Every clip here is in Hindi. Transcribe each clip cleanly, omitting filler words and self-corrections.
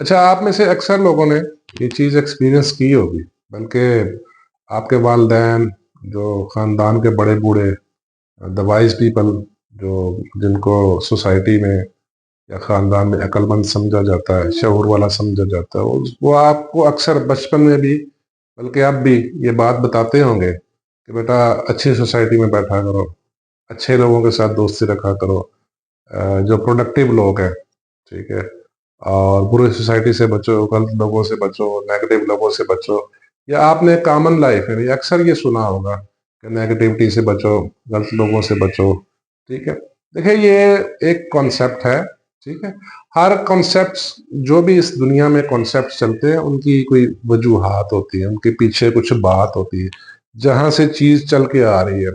अच्छा, आप में से अक्सर लोगों ने ये चीज़ एक्सपीरियंस की होगी, बल्कि आपके वालिदैन, जो ख़ानदान के बड़े बूढ़े, द वाइज़ पीपल, जो जिनको सोसाइटी में या ख़ानदान में अक्लमंद समझा जाता है, शऊर वाला समझा जाता है, वो आपको अक्सर बचपन में भी, बल्कि अब भी ये बात बताते होंगे कि बेटा अच्छी सोसाइटी में बैठा करो, अच्छे लोगों के साथ दोस्ती रखा करो, जो प्रोडक्टिव लोग हैं, ठीक है, और बुरी सोसाइटी से बचो, गलत लोगों से बचो, नेगेटिव लोगों से बचो। या आपने कॉमन लाइफ में भी अक्सर ये सुना होगा कि नेगेटिविटी से बचो, गलत लोगों से बचो। ठीक है, देखिए ये एक कॉन्सेप्ट है। ठीक है, हर कॉन्सेप्ट, जो भी इस दुनिया में कॉन्सेप्ट चलते हैं, उनकी कोई वजूहात होती है, उनके पीछे कुछ बात होती है, जहां से चीज चल के आ रही है।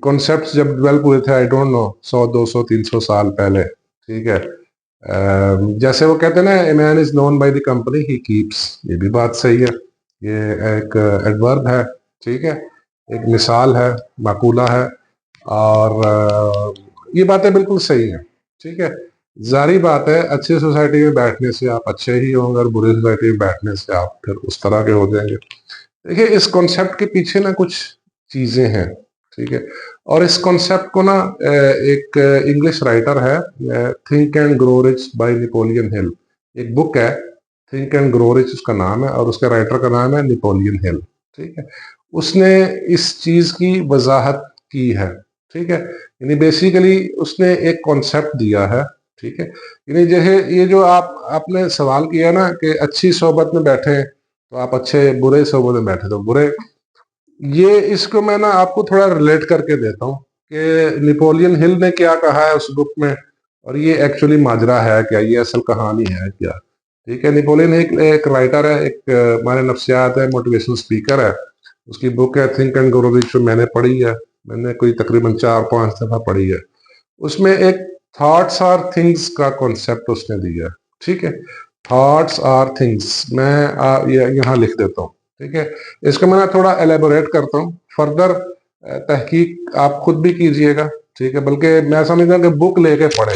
कॉन्सेप्ट जब डेवलप हुए थे, आई डोंट नो, 100, 200, 300 साल पहले। ठीक है, जैसे वो कहते हैं ना, a man is known by the company he keeps, ये भी बात सही है। ये एक एडवर्ब है। ठीक है, एक मिसाल है, माकूला है। और ये बातें बिल्कुल सही हैं। ठीक है, जारी बात है, अच्छी सोसाइटी में बैठने से आप अच्छे ही होंगे और बुरी सोसाइटी में बैठने से आप फिर उस तरह के हो जाएंगे। देखिए, इस कॉन्सेप्ट के पीछे ना कुछ चीजें हैं। ठीक है, और इस कॉन्सेप्ट को ना एक इंग्लिश राइटर है, think and grow rich by Napoleon Hill, एक बुक है, थिंक एंड ग्रो रिच उसका नाम है, और उसके राइटर का नाम है नेपोलियन हिल। ठीक है, उसने इस चीज की वजाहत की है। ठीक है, यानी बेसिकली उसने एक कॉन्सेप्ट दिया है। ठीक है, यानी जैसे ये जो आपने सवाल किया ना कि अच्छी सोबत में बैठे तो आप अच्छे, बुरे सोबत में बैठे तो बुरे। ये इसको मैं ना आपको थोड़ा रिलेट करके देता हूँ कि नेपोलियन हिल ने क्या कहा है उस बुक में, और ये एक्चुअली माजरा है क्या, ये असल कहानी है क्या। ठीक है, नेपोलियन हिल एक राइटर है, एक हमारे नफ्सियात है, मोटिवेशनल स्पीकर है। उसकी बुक है थिंक एंड ग्रो रिच, मैंने पढ़ी है। मैंने कोई तकरीबन 4-5 दफा पढ़ी है। उसमें एक थॉट्स आर थिंग्स का कॉन्सेप्ट उसने दिया है। ठीक है, थॉट्स आर थिंग्स, मैं यहाँ लिख देता हूँ। ठीक है, इसको मैं ना थोड़ा एलेबोरेट करता हूँ, फर्दर तहकीक आप खुद भी कीजिएगा। ठीक है, बल्कि मैं समझता हूँ कि बुक लेके पढ़े,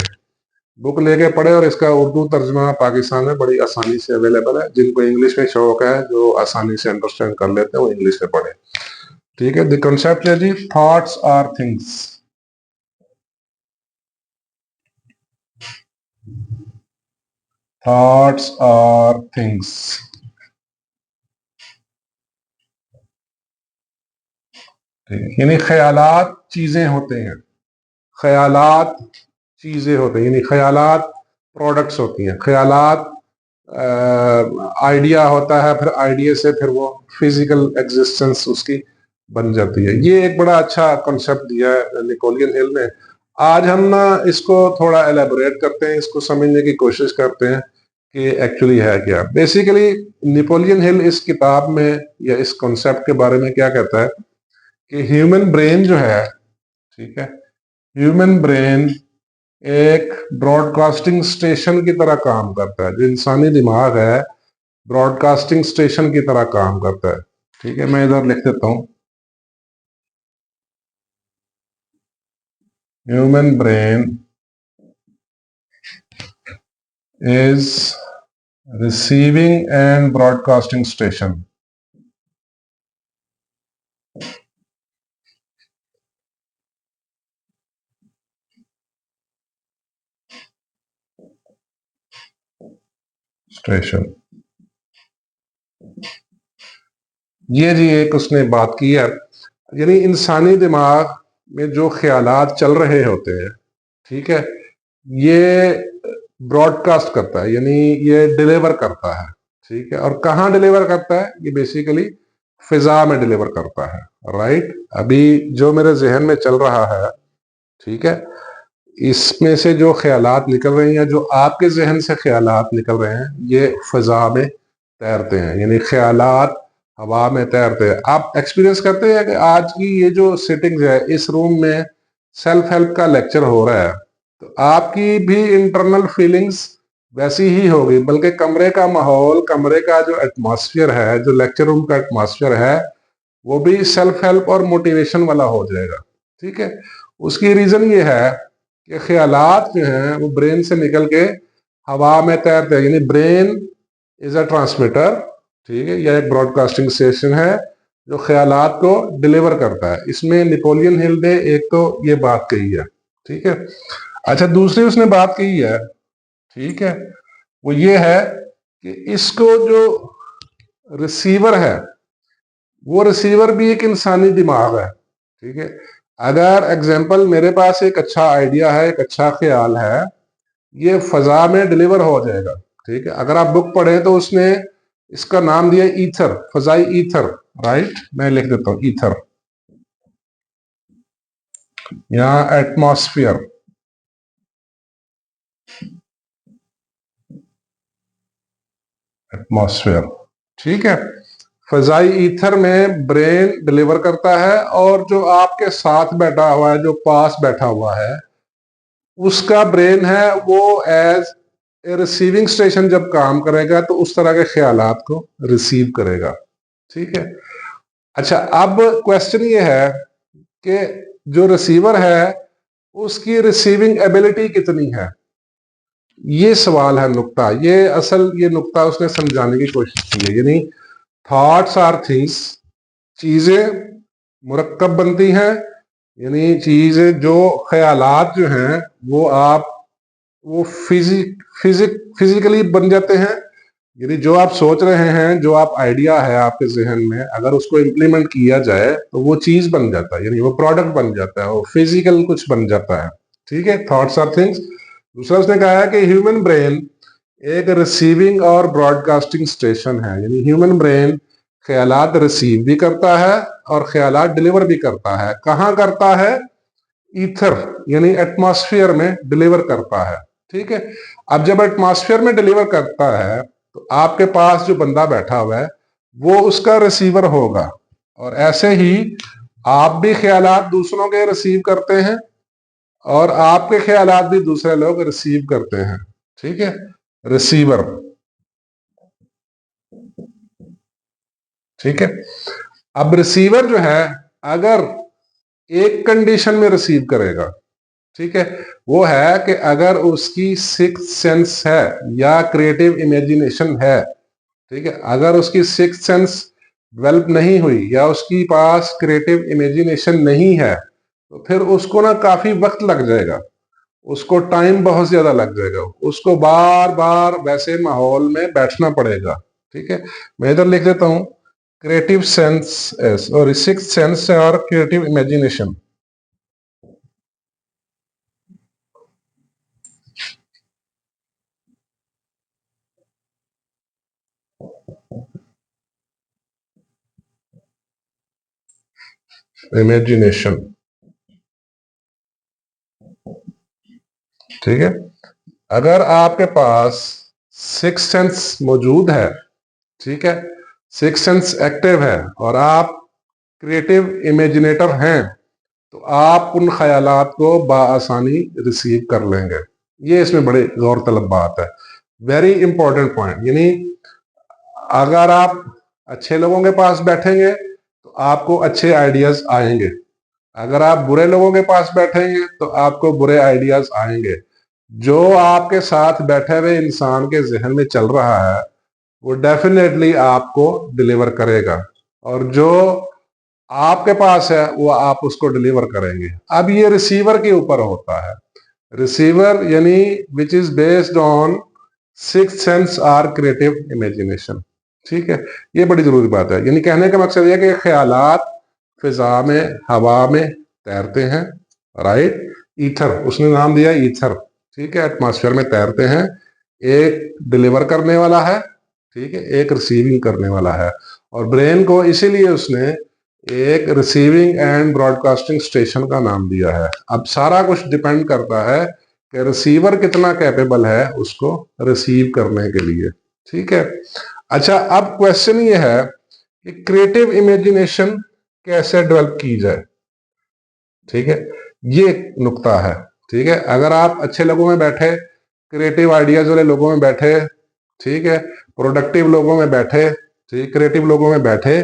बुक लेके पढ़े, और इसका उर्दू तर्जमा पाकिस्तान में बड़ी आसानी से अवेलेबल है। जिनको इंग्लिश में शौक है, जो आसानी से अंडरस्टैंड कर लेते हैं, वो इंग्लिश में पढ़े। ठीक है, द कंसेप्ट है जी, thoughts are things. Thoughts are things, यानी ख्यालात चीजें होते हैं। ख्यालात चीजें होते हैं, यानी ख्यालात प्रोडक्ट्स होती हैं। ख्यालात आइडिया होता है, फिर आइडिया से फिर वो फिजिकल एग्जिस्टेंस उसकी बन जाती है। ये एक बड़ा अच्छा कॉन्सेप्ट दिया है निकोलियन हिल ने। आज हम ना इसको थोड़ा एलेबोरेट करते हैं, इसको समझने की कोशिश करते हैं कि एक्चुअली है क्या। बेसिकली नेपोलियन हिल इस किताब में या इस कॉन्सेप्ट के बारे में क्या कहता है कि ह्यूमन ब्रेन जो है, ठीक है, ह्यूमन ब्रेन एक ब्रॉडकास्टिंग स्टेशन की तरह काम करता है। जो इंसानी दिमाग है, ब्रॉडकास्टिंग स्टेशन की तरह काम करता है। ठीक है, मैं इधर लिख देता हूं, human brain is receiving end broadcasting station. Station, ये जी एक उसने बात की है। यानी इंसानी दिमाग में जो ख्यालात चल रहे होते हैं, ठीक है, ये ब्रॉडकास्ट करता है, यानी ये डिलीवर करता है। ठीक है, और कहाँ डिलीवर करता है, ये बेसिकली फिजा में डिलीवर करता है। राइट, अभी जो मेरे जहन में चल रहा है, ठीक है, इसमें से जो ख्यालात निकल रहे हैं, या जो आपके जहन से ख्यालात निकल रहे हैं, ये फिजा में तैरते हैं, यानी ख्यालात हवा में तैरते हैं। आप एक्सपीरियंस करते हैं कि आज की ये जो सिटिंग है, इस रूम में सेल्फ हेल्प का लेक्चर हो रहा है, तो आपकी भी इंटरनल फीलिंग्स वैसी ही होगी, बल्कि कमरे का माहौल, कमरे का जो एटमॉस्फेयर है, जो लेक्चर रूम का एटमॉस्फेयर है, वो भी सेल्फ हेल्प और मोटिवेशन वाला हो जाएगा। ठीक है, उसकी रीजन ये है कि ख्यालात जो हैं वो ब्रेन से निकल के हवा में तैरते हैं, यानी ब्रेन इज अ ट्रांसमीटर, ठीक है, यह एक ब्रॉडकास्टिंग स्टेशन है जो ख्यालात को डिलीवर करता है। इसमें नेपोलियन हिल ने एक तो ये बात कही है, ठीक है। अच्छा, दूसरी उसने बात कही है, ठीक है, वो ये है कि इसको जो रिसीवर है, वो रिसीवर भी एक इंसानी दिमाग है, ठीक है। अगर एग्जाम्पल मेरे पास एक अच्छा आइडिया है, एक अच्छा ख्याल है, ये फजा में डिलीवर हो जाएगा, ठीक है। अगर आप बुक पढ़ें तो उसने इसका नाम दिया ईथर, फजाई ईथर, राइट। मैं लिख देता हूं ईथर, यहां एटमॉस्फेयर, एटमॉस्फेयर, ठीक है। फजाई ईथर में ब्रेन डिलीवर करता है, और जो आपके साथ बैठा हुआ है, जो पास बैठा हुआ है, उसका ब्रेन है वो एज ए रिसीविंग स्टेशन जब काम करेगा तो उस तरह के ख्यालात को रिसीव करेगा, ठीक है। अच्छा, अब क्वेश्चन ये है कि जो रिसीवर है उसकी रिसीविंग एबिलिटी कितनी है, ये सवाल है, नुक्ता, ये असल ये नुक्ता उसने समझाने की कोशिश की है। यानी थॉट्स आर थिंग्स, चीजें मुरक्कब बनती हैं, यानी चीजें जो ख्यालात जो हैं वो आप वो फिजिकली बन जाते हैं। यानी जो आप सोच रहे हैं, जो आप आइडिया है आपके जहन में, अगर उसको इम्प्लीमेंट किया जाए तो वो चीज बन जाता है, यानी वो प्रोडक्ट बन जाता है, वो फिजिकल कुछ बन जाता है, ठीक है। Thoughts are things. दूसरा उसने कहा है कि ह्यूमन ब्रेन एक रिसीविंग और ब्रॉडकास्टिंग स्टेशन है, यानी ह्यूमन ब्रेन ख्यालात रिसीव भी करता है और ख्यालात डिलीवर भी करता है। कहाँ करता है? ईथर, यानी एटमॉस्फेयर में डिलीवर करता है, ठीक है। अब जब एटमॉस्फेयर में डिलीवर करता है तो आपके पास जो बंदा बैठा हुआ है वो उसका रिसीवर होगा, और ऐसे ही आप भी ख्यालात दूसरों के रिसीव करते हैं और आपके ख्यालात भी दूसरे लोग रिसीव करते हैं, ठीक है। रिसीवर, ठीक है। अब रिसीवर जो है अगर एक कंडीशन में रिसीव करेगा, ठीक है, वो है कि अगर उसकी सिक्स्थ सेंस है या क्रिएटिव इमेजिनेशन है, ठीक है। अगर उसकी सिक्स्थ सेंस डेवलप नहीं हुई या उसकी पास क्रिएटिव इमेजिनेशन नहीं है तो फिर उसको ना काफी वक्त लग जाएगा, उसको टाइम बहुत ज्यादा लग जाएगा, उसको बार बार वैसे माहौल में बैठना पड़ेगा, ठीक है। मैं इधर लिख देता हूं क्रिएटिव सेंस और सिक्स्थ सेंस और क्रिएटिव इमेजिनेशन। इमेजिनेशन, ठीक है। अगर आपके पास सिक्स सेंस मौजूद है, ठीक है, सिक्स सेंस एक्टिव है और आप क्रिएटिव इमेजिनेटर हैं, तो आप उन ख्यालात को बआसानी रिसीव कर लेंगे। ये इसमें बड़ी गौरतलब बात है, वेरी इंपॉर्टेंट पॉइंट। यानी अगर आप अच्छे लोगों के पास बैठेंगे तो आपको अच्छे आइडियाज आएंगे, अगर आप बुरे लोगों के पास बैठेंगे तो आपको बुरे आइडियाज आएंगे। जो आपके साथ बैठे हुए इंसान के जहन में चल रहा है वो डेफिनेटली आपको डिलीवर करेगा, और जो आपके पास है वो आप उसको डिलीवर करेंगे। अब ये रिसीवर के ऊपर होता है, रिसीवर यानी which is based on sixth sense or creative imagination, ठीक है। ये बड़ी जरूरी बात है। यानी कहने का मकसद यह कि ख्यालात फिजा में, हवा में तैरते हैं, राइट। ईथर, उसने नाम दिया ईथर, ठीक है, एटमॉस्फेयर में तैरते हैं। एक डिलीवर करने वाला है, ठीक है, एक रिसीविंग करने वाला है, और ब्रेन को इसीलिए उसने एक रिसीविंग एंड ब्रॉडकास्टिंग स्टेशन का नाम दिया है। अब सारा कुछ डिपेंड करता है कि रिसीवर कितना कैपेबल है उसको रिसीव करने के लिए, ठीक है। अच्छा, अब क्वेश्चन ये है कि क्रिएटिव इमेजिनेशन कैसे डेवलप की जाए, ठीक है, ये नुक्ता है, ठीक है। अगर आप अच्छे लोगों में बैठे, क्रिएटिव आइडियाज वाले लोगों में बैठे, ठीक है, प्रोडक्टिव लोगों में बैठे, ठीक, क्रिएटिव लोगों में बैठे,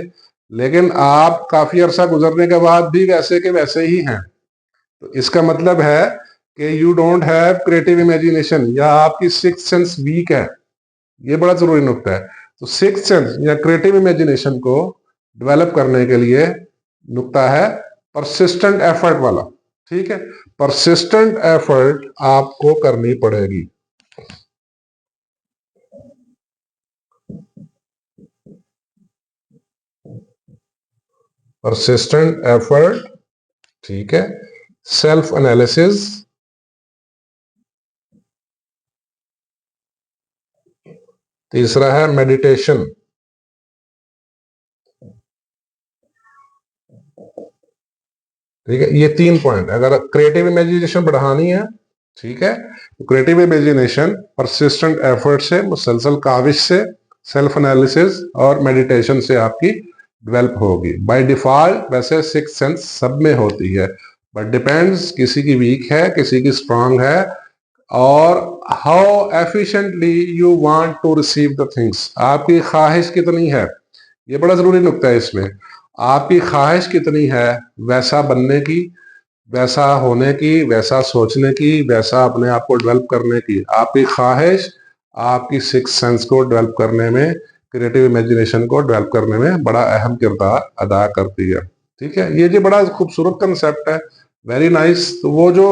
लेकिन आप काफी अरसा गुजरने के बाद भी वैसे के वैसे ही हैं, तो इसका मतलब है कि you don't have creative imagination या आपकी सिक्स सेंस वीक है, ये बड़ा जरूरी नुकता है। तो सिक्स सेंस या क्रिएटिव इमेजिनेशन को डेवलप करने के लिए नुकता है परसिस्टेंट एफर्ट वाला। ठीक है, परसिस्टेंट एफर्ट आपको करनी पड़ेगी। परसिस्टेंट एफर्ट, ठीक है, सेल्फ एनालिसिस, तीसरा है मेडिटेशन। ठीक है, ये 3 पॉइंट। अगर क्रिएटिव इमेजिनेशन बढ़ानी है, ठीक है, तो क्रिएटिव इमेजिनेशन परसिस्टेंट एफर्ट से, मुसलसल काविश से, सेल्फ एनालिसिस और मेडिटेशन से आपकी डेवलप होगी। बाय डिफॉल्ट वैसे सिक्स सेंस सब में होती है, बट डिपेंड्स, किसी की वीक है, किसी की स्ट्रांग है, और how efficiently you want to receive the things, आपकी ख्वाहिश कितनी है, ये बड़ा जरूरी नुकता है इसमें। आपकी ख्वाहिश कितनी है वैसा बनने की, वैसा होने की, वैसा सोचने की, वैसा अपने आप को डेवलप करने की। आपकी ख्वाहिश आपकी सिक्स सेंस को डेवलप करने में, क्रिएटिव इमेजिनेशन को डेवलप करने में बड़ा अहम किरदार अदा करती है। ठीक है, ये जो बड़ा खूबसूरत कंसेप्ट है, वेरी नाइस। तो वो जो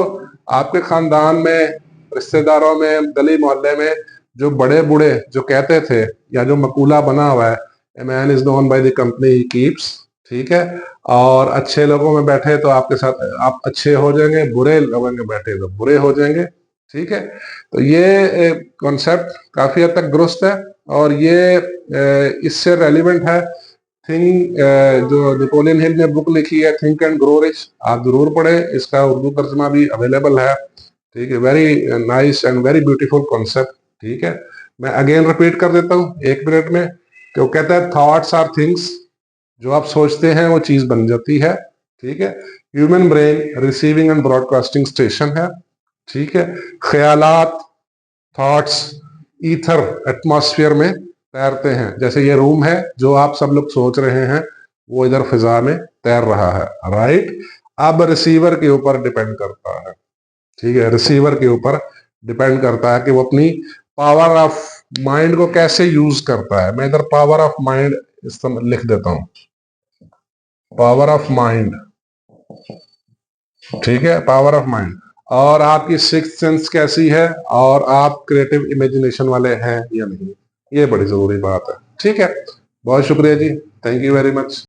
आपके खानदान में, रिश्तेदारों में, गली मोहल्ले में जो बड़े बूढ़े जो कहते थे, या जो मकूला बना हुआ है, a man is known by the company he keeps, ठीक है, और अच्छे लोगों में बैठे तो आपके साथ आप अच्छे हो जाएंगे, बुरे लोगों में बैठे तो बुरे हो जाएंगे। ठीक है, तो ये कॉन्सेप्ट काफी हद तक दुरुस्त है, और ये इससे रेलिवेंट है थिंक, जो नेपोलियन हिल ने बुक लिखी है थिंक एंड ग्रो रिच, आप जरूर पढ़ें, इसका उर्दू तर्जमा भी अवेलेबल है। ठीक है, very nice and very beautiful concept. ठीक है, मैं अगेन रिपीट कर देता हूँ 1 मिनट में, कि वो कहता है थॉट्स आर थिंग्स, जो आप सोचते हैं वो चीज बन जाती है। ठीक है, human brain receiving end broadcasting station है। ठीक है, ख्यालात, थॉट्स ईथर, एटमॉस्फेयर में तैरते हैं, जैसे ये रूम है, जो आप सब लोग सोच रहे हैं वो इधर फिजा में तैर रहा है, राइट। अब रिसीवर के ऊपर डिपेंड करता है, ठीक है, रिसीवर के ऊपर डिपेंड करता है कि वो अपनी पावर ऑफ माइंड को कैसे यूज करता है। मैं इधर पावर ऑफ माइंड लिख देता हूं, पावर ऑफ माइंड, ठीक है, पावर ऑफ माइंड, और आपकी सिक्स्थ सेंस कैसी है, और आप क्रिएटिव इमेजिनेशन वाले हैं या नहीं, ये बड़ी जरूरी बात है। ठीक है, बहुत शुक्रिया जी, थैंक यू वेरी मच।